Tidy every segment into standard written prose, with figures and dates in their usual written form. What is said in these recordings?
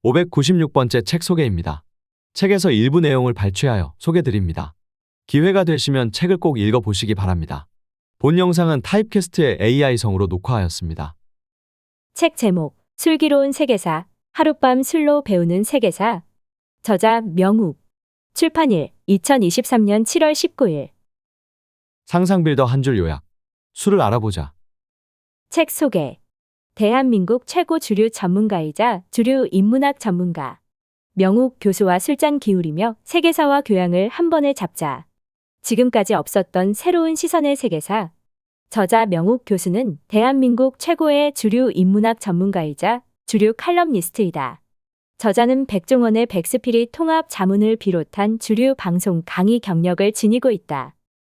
596번째 책 소개입니다. 책에서 일부 내용을 발췌하여 소개드립니다. 기회가 되시면 책을 꼭 읽어보시기 바랍니다. 본 영상은 타입캐스트의 AI성으로 녹화하였습니다. 책 제목, 슬기로운 세계사, 하룻밤 술로 배우는 세계사. 저자 명욱. 출판일, 2023년 7월 19일. 상상빌더 한 줄 요약. 술을 알아보자. 책 소개. 대한민국 최고 주류 전문가이자 주류 인문학 전문가. 명욱 교수와 술잔 기울이며 세계사와 교양을 한 번에 잡자. 지금까지 없었던 새로운 시선의 세계사. 저자 명욱 교수는 대한민국 최고의 주류 인문학 전문가이자 주류 칼럼니스트이다. 저자는 백종원의 백스피릿 통합 자문을 비롯한 주류 방송 강의 경력을 지니고 있다.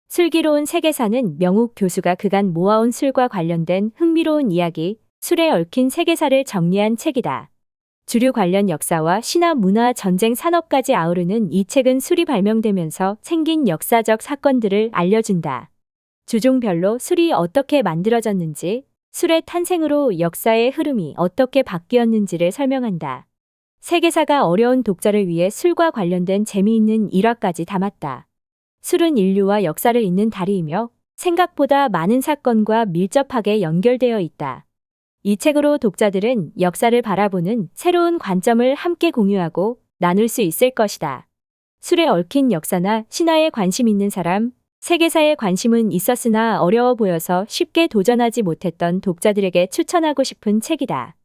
슬기로운 세계사는 명욱 교수가 그간 모아온 술과 관련된 흥미로운 이야기, 술에 얽힌 세계사를 정리한 책이다. 주류 관련 역사와 신화, 문화, 전쟁, 산업까지 아우르는 이 책은 술이 발명되면서 생긴 역사적 사건들을 알려준다. 주종별로 술이 어떻게 만들어졌는지, 술의 탄생으로 역사의 흐름이 어떻게 바뀌었는지를 설명한다. 세계사가 어려운 독자를 위해 술과 관련된 재미있는 일화까지 담았다. 술은 인류와 역사를 잇는 다리이며 생각보다 많은 사건과 밀접하게 연결되어 있다. 이 책으로 독자들은 역사를 바라보는 새로운 관점을 함께 공유하고 나눌 수 있을 것이다. 술에 얽힌 역사나 신화에 관심 있는 사람, 세계사에 관심은 있었으나 어려워 보여서 쉽게 도전하지 못했던 독자들에게 추천하고 싶은 책이다.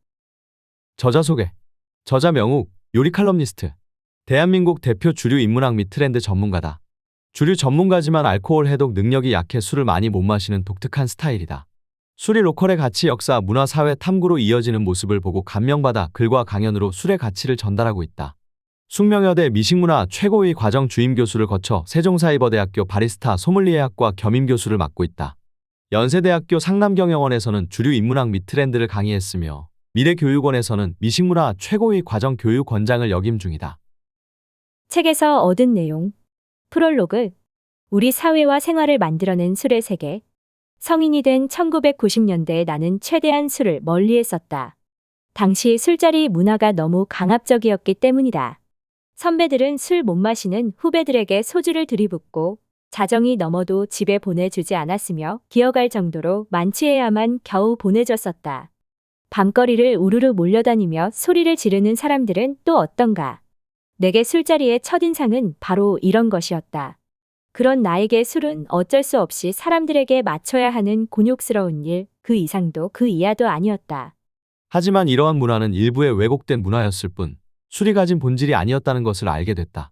저자 소개. 저자 명욱, 요리 칼럼니스트. 대한민국 대표 주류 인문학 및 트렌드 전문가다. 주류 전문가지만 알코올 해독 능력이 약해 술을 많이 못 마시는 독특한 스타일이다. 술이 로컬의 가치, 역사, 문화, 사회 탐구로 이어지는 모습을 보고 감명받아 글과 강연으로 술의 가치를 전달하고 있다. 숙명여대 미식문화 최고위 과정 주임 교수를 거쳐 세종사이버대학교 바리스타 소믈리에학과 겸임 교수를 맡고 있다. 연세대학교 상남경영원에서는 주류 인문학 및 트렌드를 강의했으며 미래교육원에서는 미식문화 최고위 과정 교육원장을 역임 중이다. 책에서 얻은 내용. 프롤로그. 우리 사회와 생활을 만들어낸 술의 세계. 성인이 된 1990년대에 나는 최대한 술을 멀리했었다. 당시 술자리 문화가 너무 강압적이었기 때문이다. 선배들은 술 못 마시는 후배들에게 소주를 들이붓고 자정이 넘어도 집에 보내주지 않았으며 기어갈 정도로 만취해야만 겨우 보내줬었다. 밤거리를 우르르 몰려다니며 소리를 지르는 사람들은 또 어떤가. 내게 술자리의 첫인상은 바로 이런 것이었다. 그런 나에게 술은 어쩔 수 없이 사람들에게 맞춰야 하는 곤욕스러운 일, 그 이상도 그 이하도 아니었다. 하지만 이러한 문화는 일부의 왜곡된 문화였을 뿐 술이 가진 본질이 아니었다는 것을 알게 됐다.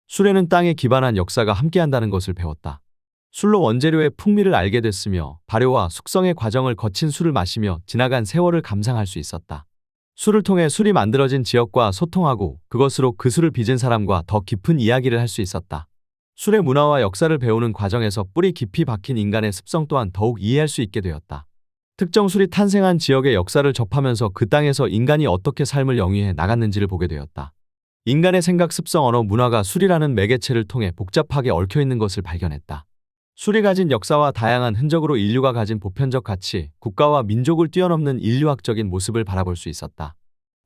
술에는 땅에 기반한 역사가 함께한다는 것을 배웠다. 술로 원재료의 풍미를 알게 됐으며 발효와 숙성의 과정을 거친 술을 마시며 지나간 세월을 감상할 수 있었다. 술을 통해 술이 만들어진 지역과 소통하고 그것으로 그 술을 빚은 사람과 더 깊은 이야기를 할 수 있었다. 술의 문화와 역사를 배우는 과정에서 뿌리 깊이 박힌 인간의 습성 또한 더욱 이해할 수 있게 되었다. 특정 술이 탄생한 지역의 역사를 접하면서 그 땅에서 인간이 어떻게 삶을 영위해 나갔는지를 보게 되었다. 인간의 생각, 습성, 언어, 문화가 술이라는 매개체를 통해 복잡하게 얽혀있는 것을 발견했다. 술이 가진 역사와 다양한 흔적으로 인류가 가진 보편적 가치, 국가와 민족을 뛰어넘는 인류학적인 모습을 바라볼 수 있었다.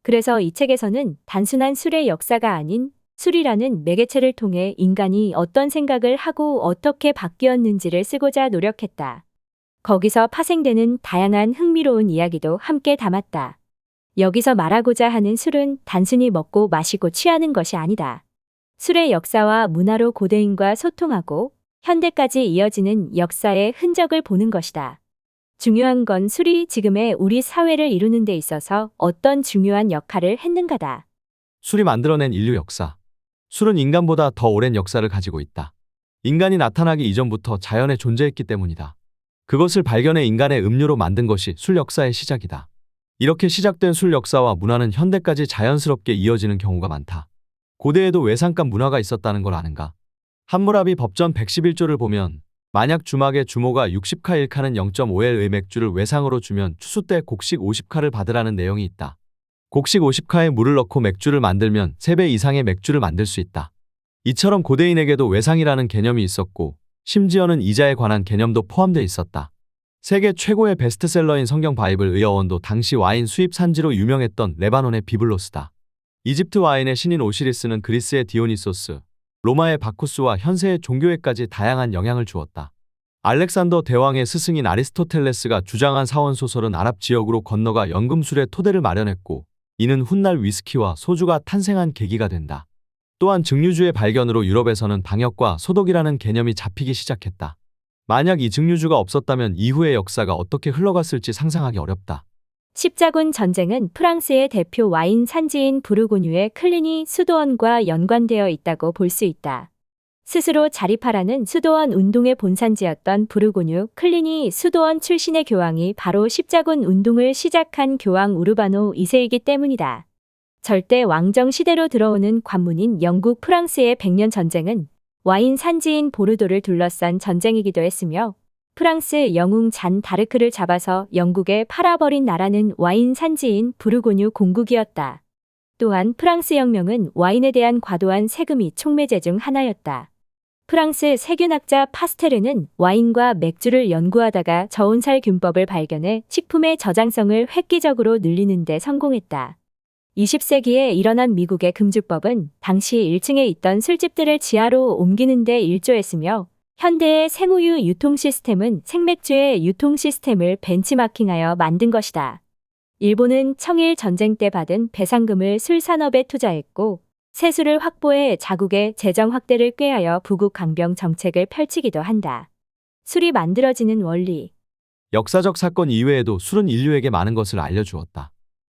그래서 이 책에서는 단순한 술의 역사가 아닌 술이라는 매개체를 통해 인간이 어떤 생각을 하고 어떻게 바뀌었는지를 쓰고자 노력했다. 거기서 파생되는 다양한 흥미로운 이야기도 함께 담았다. 여기서 말하고자 하는 술은 단순히 먹고 마시고 취하는 것이 아니다. 술의 역사와 문화로 고대인과 소통하고 현대까지 이어지는 역사의 흔적을 보는 것이다. 중요한 건 술이 지금의 우리 사회를 이루는 데 있어서 어떤 중요한 역할을 했는가다. 술이 만들어낸 인류 역사. 술은 인간보다 더 오랜 역사를 가지고 있다. 인간이 나타나기 이전부터 자연에 존재했기 때문이다. 그것을 발견해 인간의 음료로 만든 것이 술 역사의 시작이다. 이렇게 시작된 술 역사와 문화는 현대까지 자연스럽게 이어지는 경우가 많다. 고대에도 외상값 문화가 있었다는 걸 아는가? 함무라비 법전 111조를 보면 만약 주막의 주모가 60카 1카는 0.5L의 맥주를 외상으로 주면 추수 때 곡식 50카를 받으라는 내용이 있다. 곡식 50카에 물을 넣고 맥주를 만들면 3배 이상의 맥주를 만들 수 있다. 이처럼 고대인에게도 외상이라는 개념이 있었고 심지어는 이자에 관한 개념도 포함되어 있었다. 세계 최고의 베스트셀러인 성경 바이블 의어원도 당시 와인 수입 산지로 유명했던 레바논의 비블로스다. 이집트 와인의 신인 오시리스는 그리스의 디오니소스, 로마의 바쿠스와 현세의 종교에까지 다양한 영향을 주었다. 알렉산더 대왕의 스승인 아리스토텔레스가 주장한 사원 소설은 아랍 지역으로 건너가 연금술의 토대를 마련했고, 이는 훗날 위스키와 소주가 탄생한 계기가 된다. 또한 증류주의 발견으로 유럽에서는 방역과 소독이라는 개념이 잡히기 시작했다. 만약 이 증류주가 없었다면 이후의 역사가 어떻게 흘러갔을지 상상하기 어렵다. 십자군 전쟁은 프랑스의 대표 와인 산지인 부르고뉴의 클리니 수도원과 연관되어 있다고 볼 수 있다. 스스로 자립하라는 수도원 운동의 본산지였던 부르고뉴 클리니 수도원 출신의 교황이 바로 십자군 운동을 시작한 교황 우르바노 2세이기 때문이다. 절대 왕정 시대로 들어오는 관문인 영국 프랑스의 백년 전쟁은 와인 산지인 보르도를 둘러싼 전쟁이기도 했으며, 프랑스 영웅 잔 다르크를 잡아서 영국에 팔아버린 나라는 와인 산지인 부르고뉴 공국이었다. 또한 프랑스 혁명은 와인에 대한 과도한 세금이 촉매제 중 하나였다. 프랑스 세균학자 파스테르는 와인과 맥주를 연구하다가 저온살균법을 발견해 식품의 저장성을 획기적으로 늘리는 데 성공했다. 20세기에 일어난 미국의 금주법은 당시 1층에 있던 술집들을 지하로 옮기는 데 일조했으며, 현대의 생우유 유통 시스템은 생맥주의 유통 시스템을 벤치마킹하여 만든 것이다. 일본은 청일 전쟁 때 받은 배상금을 술 산업에 투자했고, 세수를 확보해 자국의 재정 확대를 꾀하여 부국 강병 정책을 펼치기도 한다. 술이 만들어지는 원리. 역사적 사건 이외에도 술은 인류에게 많은 것을 알려주었다.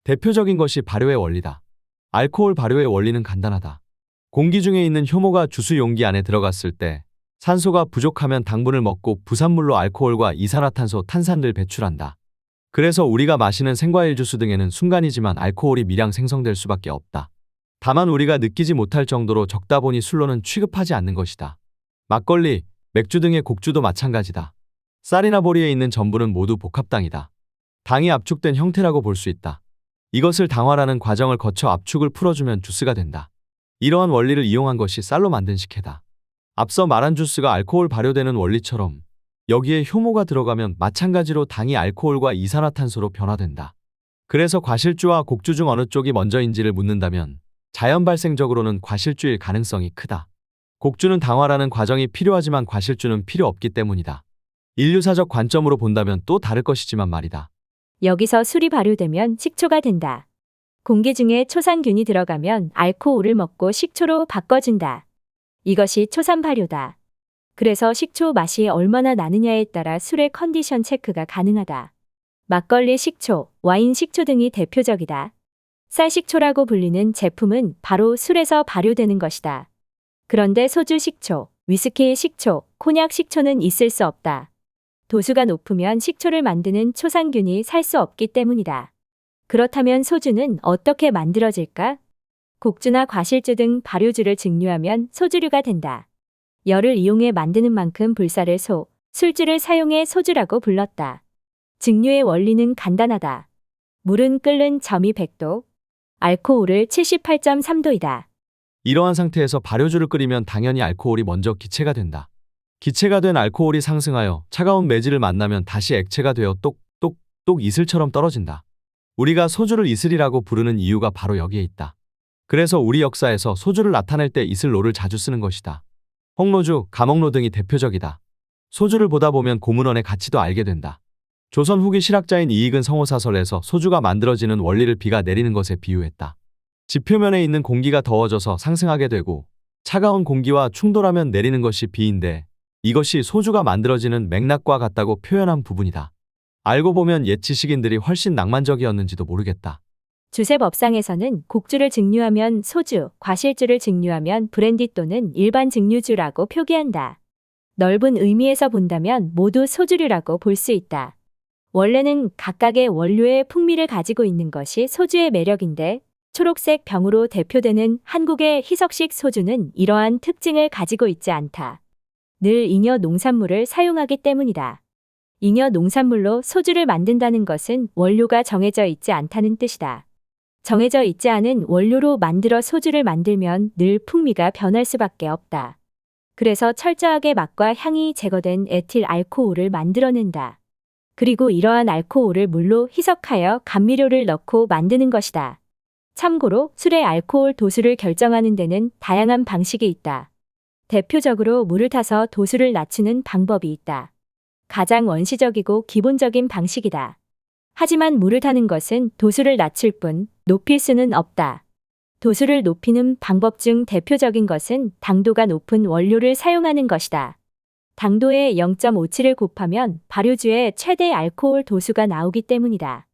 대표적인 것이 발효의 원리다. 알코올 발효의 원리는 간단하다. 공기 중에 있는 효모가 주스 용기 안에 들어갔을 때 산소가 부족하면 당분을 먹고 부산물로 알코올과 이산화탄소, 탄산을 배출한다. 그래서 우리가 마시는 생과일 주스 등에는 순간이지만 알코올이 미량 생성될 수밖에 없다. 다만 우리가 느끼지 못할 정도로 적다 보니 술로는 취급하지 않는 것이다. 막걸리, 맥주 등의 곡주도 마찬가지다. 쌀이나 보리에 있는 전분은 모두 복합당이다. 당이 압축된 형태라고 볼 수 있다. 이것을 당화라는 과정을 거쳐 압축을 풀어주면 주스가 된다. 이러한 원리를 이용한 것이 쌀로 만든 식혜다. 앞서 말한 주스가 알코올 발효되는 원리처럼 여기에 효모가 들어가면 마찬가지로 당이 알코올과 이산화탄소로 변화된다. 그래서 과실주와 곡주 중 어느 쪽이 먼저인지를 묻는다면 자연 발생적으로는 과실주일 가능성이 크다. 곡주는 당화라는 과정이 필요하지만 과실주는 필요 없기 때문이다. 인류사적 관점으로 본다면 또 다를 것이지만 말이다. 여기서 술이 발효되면 식초가 된다. 공기 중에 초산균이 들어가면 알코올을 먹고 식초로 바꿔준다. 이것이 초산 발효다. 그래서 식초 맛이 얼마나 나느냐에 따라 술의 컨디션 체크가 가능하다. 막걸리 식초, 와인 식초 등이 대표적이다. 쌀식초라고 불리는 제품은 바로 술에서 발효되는 것이다. 그런데 소주 식초, 위스키 식초, 코냑 식초는 있을 수 없다. 도수가 높으면 식초를 만드는 초산균이 살 수 없기 때문이다. 그렇다면 소주는 어떻게 만들어질까? 곡주나 과실주 등 발효주를 증류하면 소주류가 된다. 열을 이용해 만드는 만큼 불사를 술주를 사용해 소주라고 불렀다. 증류의 원리는 간단하다. 물은 끓는 점이 100도, 알코올을 78.3도이다. 이러한 상태에서 발효주를 끓이면 당연히 알코올이 먼저 기체가 된다. 기체가 된 알코올이 상승하여 차가운 매질을 만나면 다시 액체가 되어 똑똑똑 이슬처럼 떨어진다. 우리가 소주를 이슬이라고 부르는 이유가 바로 여기에 있다. 그래서 우리 역사에서 소주를 나타낼 때 이슬로를 자주 쓰는 것이다. 홍로주, 감옥로 등이 대표적이다. 소주를 보다 보면 고문원의 가치도 알게 된다. 조선 후기 실학자인 이익은 성호사설에서 소주가 만들어지는 원리를 비가 내리는 것에 비유했다. 지표면에 있는 공기가 더워져서 상승하게 되고 차가운 공기와 충돌하면 내리는 것이 비인데 이것이 소주가 만들어지는 맥락과 같다고 표현한 부분이다. 알고 보면 옛 지식인들이 훨씬 낭만적이었는지도 모르겠다. 주세법상에서는 곡주를 증류하면 소주, 과실주를 증류하면 브랜디 또는 일반 증류주라고 표기한다. 넓은 의미에서 본다면 모두 소주류라고 볼 수 있다. 원래는 각각의 원료의 풍미를 가지고 있는 것이 소주의 매력인데 초록색 병으로 대표되는 한국의 희석식 소주는 이러한 특징을 가지고 있지 않다. 늘 잉여 농산물을 사용하기 때문이다. 잉여 농산물로 소주를 만든다는 것은 원료가 정해져 있지 않다는 뜻이다. 정해져 있지 않은 원료로 만들어 소주를 만들면 늘 풍미가 변할 수밖에 없다. 그래서 철저하게 맛과 향이 제거된 에틸 알코올을 만들어낸다. 그리고 이러한 알코올을 물로 희석하여 감미료를 넣고 만드는 것이다. 참고로 술의 알코올 도수를 결정하는 데는 다양한 방식이 있다. 대표적으로 물을 타서 도수를 낮추는 방법이 있다. 가장 원시적이고 기본적인 방식이다. 하지만 물을 타는 것은 도수를 낮출 뿐 높일 수는 없다. 도수를 높이는 방법 중 대표적인 것은 당도가 높은 원료를 사용하는 것이다. 당도에 0.57을 곱하면 발효주의 최대 알코올 도수가 나오기 때문이다.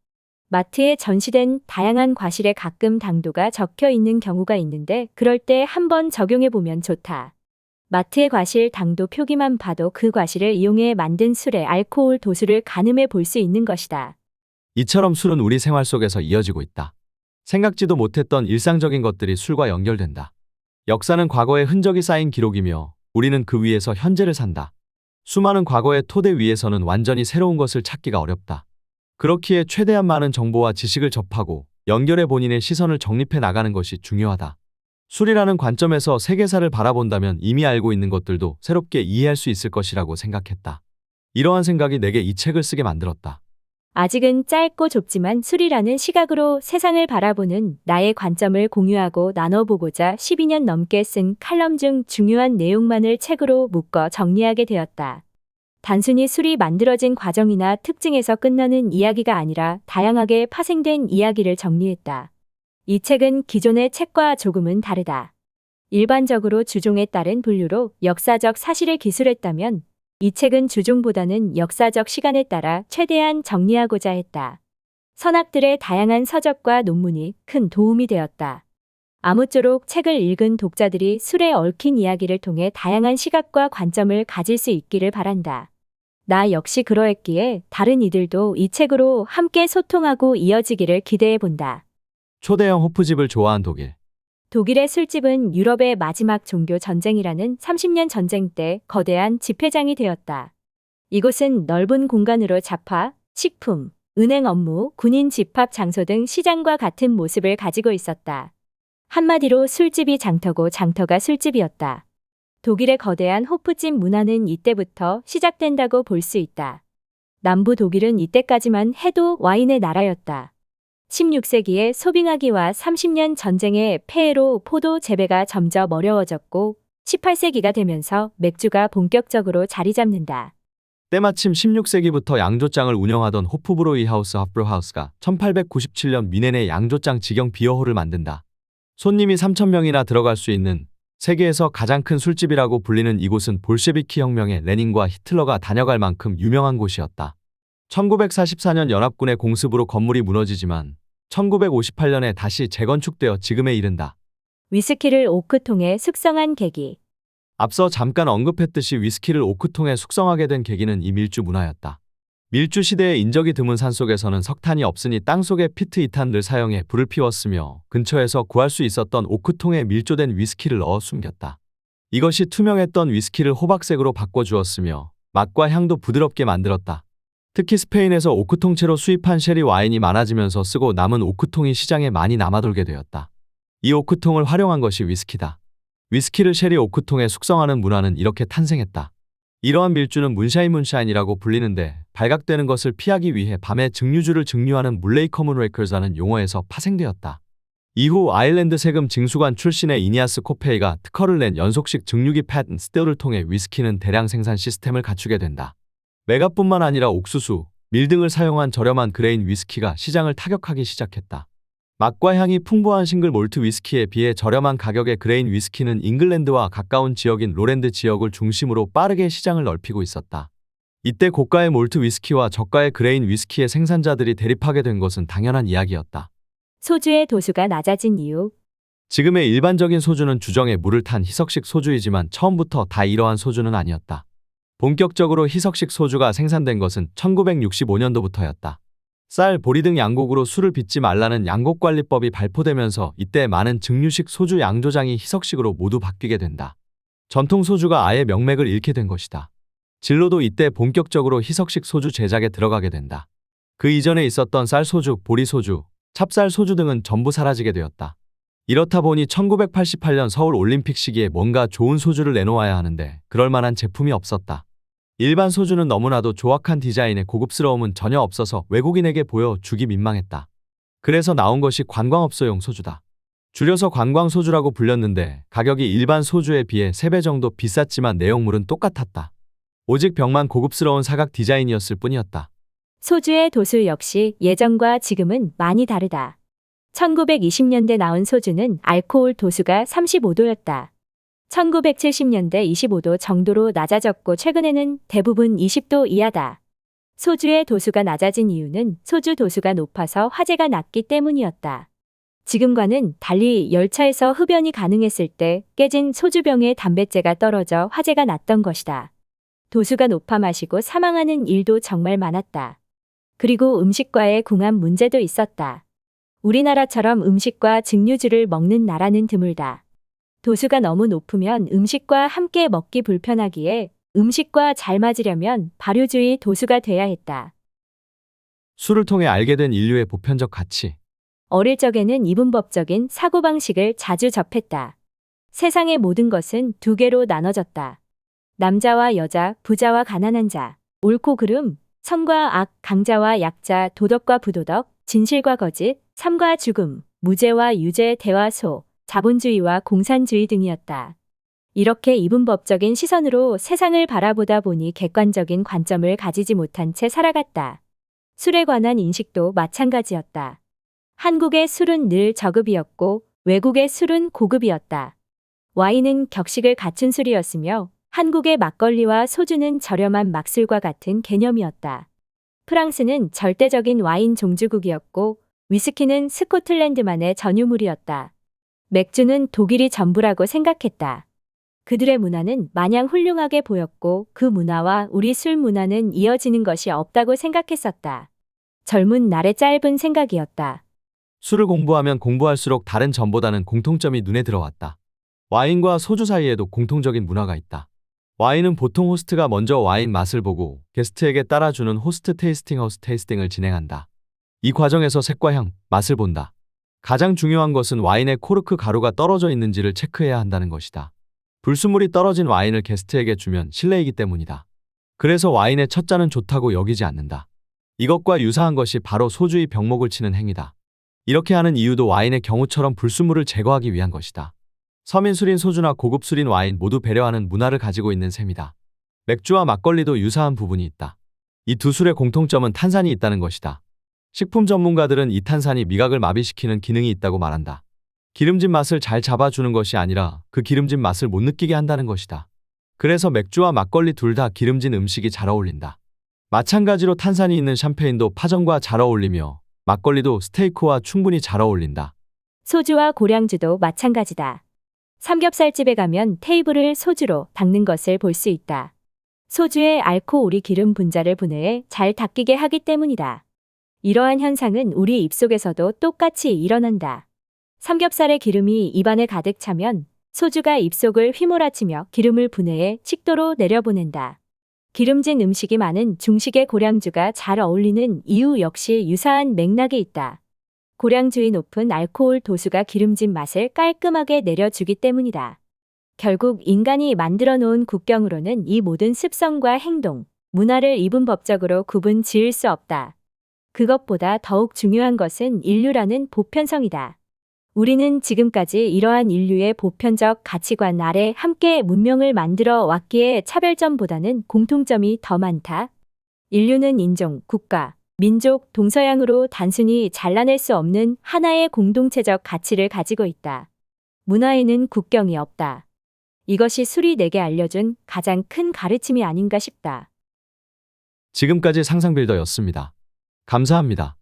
마트에 전시된 다양한 과실에 가끔 당도가 적혀 있는 경우가 있는데 그럴 때 한번 적용해 보면 좋다. 마트의 과실 당도 표기만 봐도 그 과실을 이용해 만든 술의 알코올 도수를 가늠해 볼 수 있는 것이다. 이처럼 술은 우리 생활 속에서 이어지고 있다. 생각지도 못했던 일상적인 것들이 술과 연결된다. 역사는 과거의 흔적이 쌓인 기록이며 우리는 그 위에서 현재를 산다. 수많은 과거의 토대 위에서는 완전히 새로운 것을 찾기가 어렵다. 그렇기에 최대한 많은 정보와 지식을 접하고 연결해 본인의 시선을 정립해 나가는 것이 중요하다. 술이라는 관점에서 세계사를 바라본다면 이미 알고 있는 것들도 새롭게 이해할 수 있을 것이라고 생각했다. 이러한 생각이 내게 이 책을 쓰게 만들었다. 아직은 짧고 좁지만 술이라는 시각으로 세상을 바라보는 나의 관점을 공유하고 나눠보고자 12년 넘게 쓴 칼럼 중 중요한 내용만을 책으로 묶어 정리하게 되었다. 단순히 술이 만들어진 과정이나 특징에서 끝나는 이야기가 아니라 다양하게 파생된 이야기를 정리했다. 이 책은 기존의 책과 조금은 다르다. 일반적으로 주종에 따른 분류로 역사적 사실을 기술했다면 이 책은 주종보다는 역사적 시간에 따라 최대한 정리하고자 했다. 선학들의 다양한 서적과 논문이 큰 도움이 되었다. 아무쪼록 책을 읽은 독자들이 술에 얽힌 이야기를 통해 다양한 시각과 관점을 가질 수 있기를 바란다. 나 역시 그러했기에 다른 이들도 이 책으로 함께 소통하고 이어지기를 기대해 본다. 초대형 호프집을 좋아한 독일. 독일의 술집은 유럽의 마지막 종교 전쟁이라는 30년 전쟁 때 거대한 집회장이 되었다. 이곳은 넓은 공간으로 잡화, 식품, 은행 업무, 군인 집합 장소 등 시장과 같은 모습을 가지고 있었다. 한마디로 술집이 장터고 장터가 술집이었다. 독일의 거대한 호프집 문화는 이때부터 시작된다고 볼 수 있다. 남부 독일은 이때까지만 해도 와인의 나라였다. 16세기에 소빙하기와 30년 전쟁의 폐해로 포도 재배가 점점 어려워졌고 18세기가 되면서 맥주가 본격적으로 자리 잡는다. 때마침 16세기부터 양조장을 운영하던 호프브로이하우스 하프브로하우스가 1897년 미넨에 양조장 직영 비어홀을 만든다. 손님이 3,000명이나 들어갈 수 있는 세계에서 가장 큰 술집이라고 불리는 이곳은 볼셰비키 혁명에 레닌과 히틀러가 다녀갈 만큼 유명한 곳이었다. 1944년 연합군의 공습으로 건물이 무너지지만 1958년에 다시 재건축되어 지금에 이른다. 위스키를 오크통에 숙성한 계기. 앞서 잠깐 언급했듯이 위스키를 오크통에 숙성하게 된 계기는 이 밀주 문화였다. 밀주 시대의 인적이 드문 산속에서는 석탄이 없으니 땅속에 피트 이탄을 사용해 불을 피웠으며 근처에서 구할 수 있었던 오크통에 밀조된 위스키를 넣어 숨겼다. 이것이 투명했던 위스키를 호박색으로 바꿔주었으며 맛과 향도 부드럽게 만들었다. 특히 스페인에서 오크통째로 수입한 쉐리 와인이 많아지면서 쓰고 남은 오크통이 시장에 많이 남아돌게 되었다. 이 오크통을 활용한 것이 위스키다. 위스키를 쉐리 오크통에 숙성하는 문화는 이렇게 탄생했다. 이러한 밀주는 문샤인이라고 불리는데 발각되는 것을 피하기 위해 밤에 증류주를 증류하는 물레이 커먼웨이커즈라는 용어에서 파생되었다. 이후 아일랜드 세금 징수관 출신의 이니아스 코페이가 특허를 낸 연속식 증류기 패턴 스테어를 통해 위스키는 대량 생산 시스템을 갖추게 된다. 메가뿐만 아니라 옥수수, 밀 등을 사용한 저렴한 그레인 위스키가 시장을 타격하기 시작했다. 맛과 향이 풍부한 싱글 몰트 위스키에 비해 저렴한 가격의 그레인 위스키는 잉글랜드와 가까운 지역인 로랜드 지역을 중심으로 빠르게 시장을 넓히고 있었다. 이때 고가의 몰트 위스키와 저가의 그레인 위스키의 생산자들이 대립하게 된 것은 당연한 이야기였다. 소주의 도수가 낮아진 이유. 지금의 일반적인 소주는 주정에 물을 탄 희석식 소주이지만 처음부터 다 이러한 소주는 아니었다. 본격적으로 희석식 소주가 생산된 것은 1965년도부터였다. 쌀, 보리 등 양곡으로 술을 빚지 말라는 양곡관리법이 발표되면서 이때 많은 증류식 소주 양조장이 희석식으로 모두 바뀌게 된다. 전통 소주가 아예 명맥을 잃게 된 것이다. 진로도 이때 본격적으로 희석식 소주 제작에 들어가게 된다. 그 이전에 있었던 쌀소주, 보리소주, 찹쌀소주 등은 전부 사라지게 되었다. 이렇다 보니 1988년 서울 올림픽 시기에 뭔가 좋은 소주를 내놓아야 하는데 그럴 만한 제품이 없었다. 일반 소주는 너무나도 조악한 디자인에 고급스러움은 전혀 없어서 외국인에게 보여 주기 민망했다. 그래서 나온 것이 관광업소용 소주다. 줄여서 관광소주라고 불렸는데 가격이 일반 소주에 비해 3배 정도 비쌌지만 내용물은 똑같았다. 오직 병만 고급스러운 사각 디자인이었을 뿐이었다. 소주의 도수 역시 예전과 지금은 많이 다르다. 1920년대 나온 소주는 알코올 도수가 35도였다. 1970년대 25도 정도로 낮아졌고 최근에는 대부분 20도 이하다. 소주의 도수가 낮아진 이유는 소주 도수가 높아서 화재가 났기 때문이었다. 지금과는 달리 열차에서 흡연이 가능했을 때 깨진 소주병에 담뱃재가 떨어져 화재가 났던 것이다. 도수가 높아 마시고 사망하는 일도 정말 많았다. 그리고 음식과의 궁합 문제도 있었다. 우리나라처럼 음식과 증류주를 먹는 나라는 드물다. 도수가 너무 높으면 음식과 함께 먹기 불편하기에 음식과 잘 맞으려면 발효주의 도수가 돼야 했다. 술을 통해 알게 된 인류의 보편적 가치. 어릴 적에는 이분법적인 사고방식을 자주 접했다. 세상의 모든 것은 두 개로 나눠졌다. 남자와 여자, 부자와 가난한 자, 옳고 그름, 선과 악, 강자와 약자, 도덕과 부도덕, 진실과 거짓, 삶과 죽음, 무죄와 유죄, 대와 소, 자본주의와 공산주의 등이었다. 이렇게 이분법적인 시선으로 세상을 바라보다 보니 객관적인 관점을 가지지 못한 채 살아갔다. 술에 관한 인식도 마찬가지였다. 한국의 술은 늘 저급이었고 외국의 술은 고급이었다. 와인은 격식을 갖춘 술이었으며 한국의 막걸리와 소주는 저렴한 막술과 같은 개념이었다. 프랑스는 절대적인 와인 종주국이었고 위스키는 스코틀랜드만의 전유물이었다. 맥주는 독일이 전부라고 생각했다. 그들의 문화는 마냥 훌륭하게 보였고 그 문화와 우리 술 문화는 이어지는 것이 없다고 생각했었다. 젊은 날의 짧은 생각이었다. 술을 공부하면 공부할수록 다른 점보다는 공통점이 눈에 들어왔다. 와인과 소주 사이에도 공통적인 문화가 있다. 와인은 보통 호스트가 먼저 와인 맛을 보고 게스트에게 따라주는 호스트 테이스팅 하우스 테이스팅을 진행한다. 이 과정에서 색과 향, 맛을 본다. 가장 중요한 것은 와인의 코르크 가루가 떨어져 있는지를 체크해야 한다는 것이다. 불순물이 떨어진 와인을 게스트에게 주면 실례이기 때문이다. 그래서 와인의 첫 잔은 좋다고 여기지 않는다. 이것과 유사한 것이 바로 소주의 병목을 치는 행위다. 이렇게 하는 이유도 와인의 경우처럼 불순물을 제거하기 위한 것이다. 서민 술인 소주나 고급 술인 와인 모두 배려하는 문화를 가지고 있는 셈이다. 맥주와 막걸리도 유사한 부분이 있다. 이 두 술의 공통점은 탄산이 있다는 것이다. 식품 전문가들은 이 탄산이 미각을 마비시키는 기능이 있다고 말한다. 기름진 맛을 잘 잡아주는 것이 아니라 그 기름진 맛을 못 느끼게 한다는 것이다. 그래서 맥주와 막걸리 둘 다 기름진 음식이 잘 어울린다. 마찬가지로 탄산이 있는 샴페인도 파전과 잘 어울리며 막걸리도 스테이크와 충분히 잘 어울린다. 소주와 고량주도 마찬가지다. 삼겹살집에 가면 테이블을 소주로 닦는 것을 볼 수 있다. 소주의 알코올이 기름 분자를 분해해 잘 닦이게 하기 때문이다. 이러한 현상은 우리 입속에서도 똑같이 일어난다. 삼겹살의 기름이 입안에 가득 차면 소주가 입속을 휘몰아치며 기름을 분해해 식도로 내려보낸다. 기름진 음식이 많은 중식의 고량주가 잘 어울리는 이유 역시 유사한 맥락이 있다. 고량주의 높은 알코올 도수가 기름진 맛을 깔끔하게 내려주기 때문이다. 결국 인간이 만들어 놓은 국경으로는 이 모든 습성과 행동, 문화를 이분법적으로 구분 지을 수 없다. 그것보다 더욱 중요한 것은 인류라는 보편성이다. 우리는 지금까지 이러한 인류의 보편적 가치관 아래 함께 문명을 만들어 왔기에 차별점보다는 공통점이 더 많다. 인류는 인종, 국가, 민족, 동서양으로 단순히 잘라낼 수 없는 하나의 공동체적 가치를 가지고 있다. 문화에는 국경이 없다. 이것이 술이 내게 알려준 가장 큰 가르침이 아닌가 싶다. 지금까지 상상빌더였습니다. 감사합니다.